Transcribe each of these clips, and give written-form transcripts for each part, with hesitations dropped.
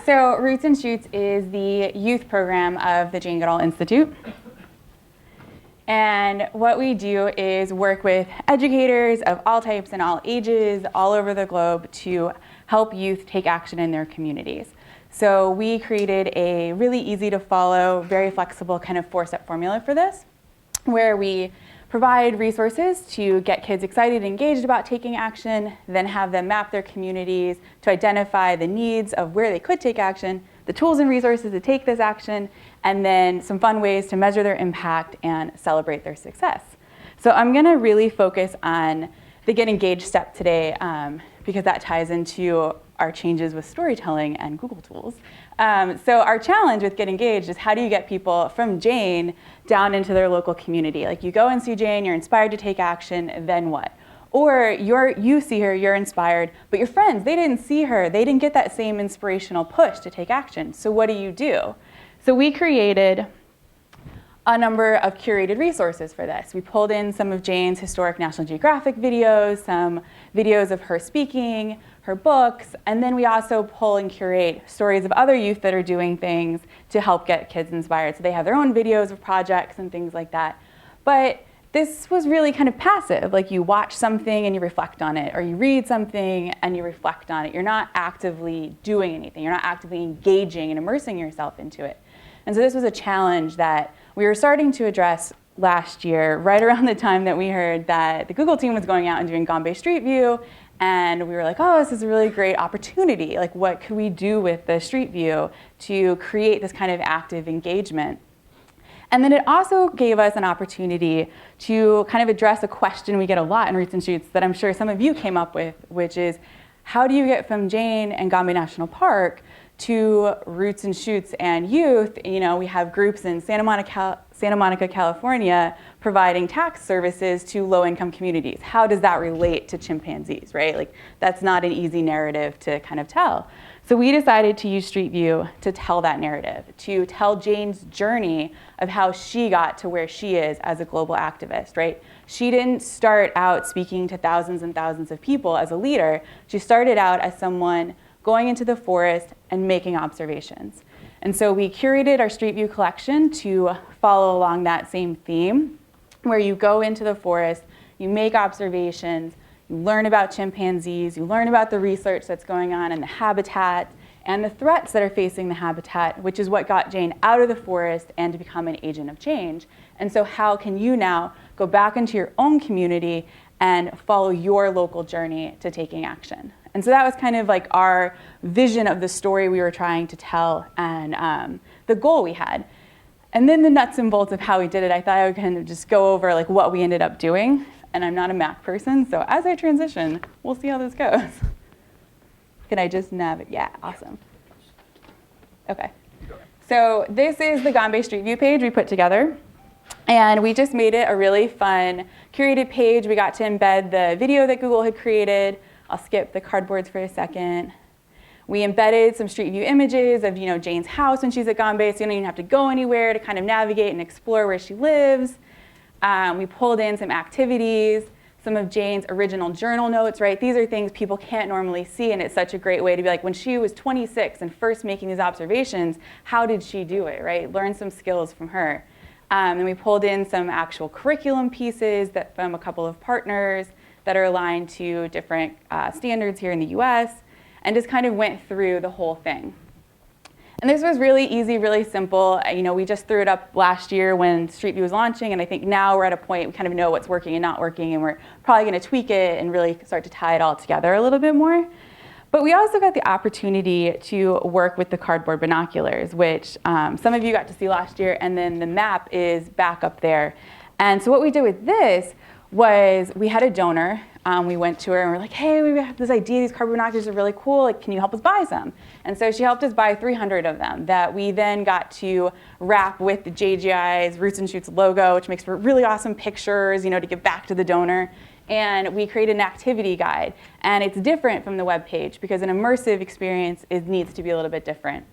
So Roots and Shoots is the youth program of the Jane Goodall Institute. And what we do is work with educators of all types and all ages all over the globe to help youth take action in their communities. So we created a really easy to follow, very flexible kind of 4-step formula for this, where we provide resources to get kids excited and engaged about taking action, then have them map their communities to identify the needs of where they could take action, the tools and resources to take this action, and then some fun ways to measure their impact and celebrate their success. So I'm gonna really focus on the Get Engaged step today because that ties into our changes with storytelling and Google tools. So our challenge with Get Engaged is how do you get people from Jane down into their local community? Like you go and see Jane, you're inspired to take action, then what? Or you see her, you're inspired, but your friends, they didn't see her, they didn't get that same inspirational push to take action. So what do? So we created a number of curated resources for this. We pulled in some of Jane's historic National Geographic videos, some videos of her speaking, her books, and then we also pull and curate stories of other youth that are doing things to help get kids inspired. So they have their own videos of projects and things like that. But this was really kind of passive, like you watch something and you reflect on it, or you read something and you reflect on it. You're not actively doing anything. You're not actively engaging and immersing yourself into it. And so this was a challenge that we were starting to address last year, right around the time that we heard that the Google team was going out and doing Gombe Street View. And we were like, oh, this is a really great opportunity. Like, what could we do with the Street View to create this kind of active engagement? And then it also gave us an opportunity to kind of address a question we get a lot in Roots and Shoots that I'm sure some of you came up with, which is, how do you get from Jane and Gombe National Park to Roots and Shoots and youth? You know, we have groups in Santa Monica, California, providing tax services to low-income communities. How does that relate to chimpanzees, right? Like, that's not an easy narrative to kind of tell. So we decided to use Street View to tell that narrative, to tell Jane's journey of how she got to where she is as a global activist, right? She didn't start out speaking to thousands and thousands of people as a leader. She started out as someone going into the forest and making observations. And so we curated our Street View collection to follow along that same theme, where you go into the forest, you make observations, you learn about chimpanzees, you learn about the research that's going on in the habitat and the threats that are facing the habitat, which is what got Jane out of the forest and to become an agent of change. And so how can you now go back into your own community and follow your local journey to taking action? And so that was kind of like our vision of the story we were trying to tell and the goal we had. And then the nuts and bolts of how we did it, I thought I would kind of just go over like what we ended up doing. And I'm not a Mac person, so as I transition, we'll see how this goes. Can I just navigate? Yeah, awesome. Okay. So this is the Gombe Street View page we put together. And we just made it a really fun, curated page. We got to embed the video that Google had created. I'll skip the cardboards for a second. We embedded some Street View images of Jane's house when she's at Gombe, so you don't even have to go anywhere to kind of navigate and explore where she lives. We pulled in some activities, some of Jane's original journal notes, right? These are things people can't normally see, and it's such a great way to be like, when she was 26 and first making these observations, how did she do it, right? Learn some skills from her. And we pulled in some actual curriculum pieces from a couple of partners that are aligned to different standards here in the US, and just kind of went through the whole thing. And this was really easy, really simple. We just threw it up last year when Street View was launching, and I think now we're at a point we kind of know what's working and not working, and we're probably going to tweak it and really start to tie it all together a little bit more. But we also got the opportunity to work with the cardboard binoculars, which some of you got to see last year, and then the map is back up there. And so what we did with this was we had a donor. We went to her and we're like, hey, we have this idea, these cardboard binoculars are really cool, like, can you help us buy some? And so she helped us buy 300 of them that we then got to wrap with the JGI's Roots and Shoots logo, which makes for really awesome pictures, to give back to the donor. And we created an activity guide. And it's different from the web page because an immersive experience needs to be a little bit different.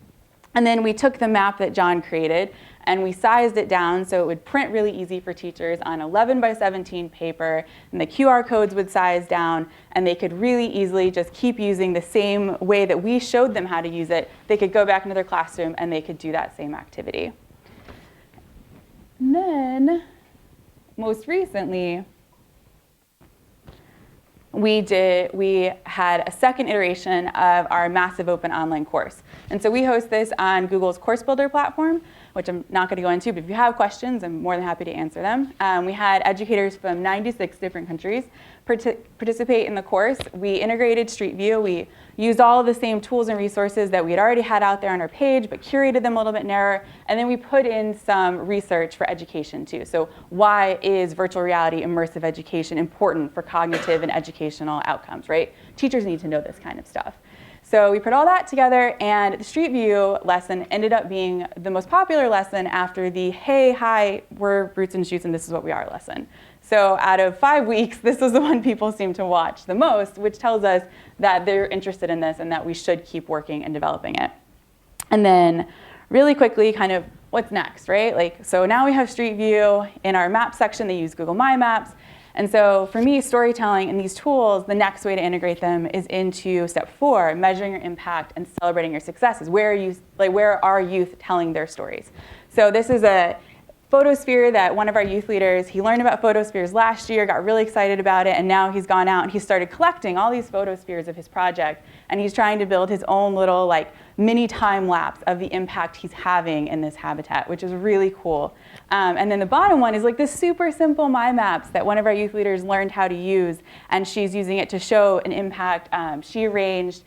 And then we took the map that John created and we sized it down so it would print really easy for teachers on 11 by 17 paper, and the QR codes would size down, and they could really easily just keep using the same way that we showed them how to use it. They could go back into their classroom and they could do that same activity. And then, most recently, we had a second iteration of our massive open online course. And so we host this on Google's Course Builder platform, which I'm not going to go into, but if you have questions, I'm more than happy to answer them. We had educators from 96 different countries participate in the course. We integrated Street View. We used all of the same tools and resources that we had already had out there on our page, but curated them a little bit narrower. And then we put in some research for education too. So why is virtual reality immersive education important for cognitive and educational outcomes, right? Teachers need to know this kind of stuff. So we put all that together, and the Street View lesson ended up being the most popular lesson after the hey, hi, we're Roots and Shoots and this is what we are lesson. So out of 5 weeks, this was the one people seem to watch the most, which tells us that they're interested in this and that we should keep working and developing it. And then really quickly, kind of what's next, right? So now we have Street View. In our map section, they use Google My Maps. And so for me, storytelling and these tools, the next way to integrate them is into step 4, measuring your impact and celebrating your successes. Where are youth telling their stories? So this is a photosphere that one of our youth leaders, he learned about photospheres last year, got really excited about it, and now he's gone out and he started collecting all these photospheres of his project, and he's trying to build his own little mini time lapse of the impact he's having in this habitat, which is really cool. And then the bottom one is this super simple My Maps that one of our youth leaders learned how to use, and she's using it to show an impact. She arranged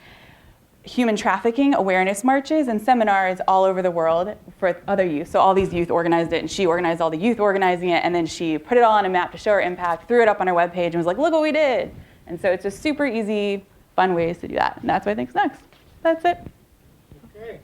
human trafficking awareness marches and seminars all over the world for other youth. So all these youth organized it, and she organized all the youth organizing it, and then she put it all on a map to show her impact, threw it up on her webpage, and was like, look what we did. And so it's just super easy, fun ways to do that. And that's what I think is next. That's it. Okay.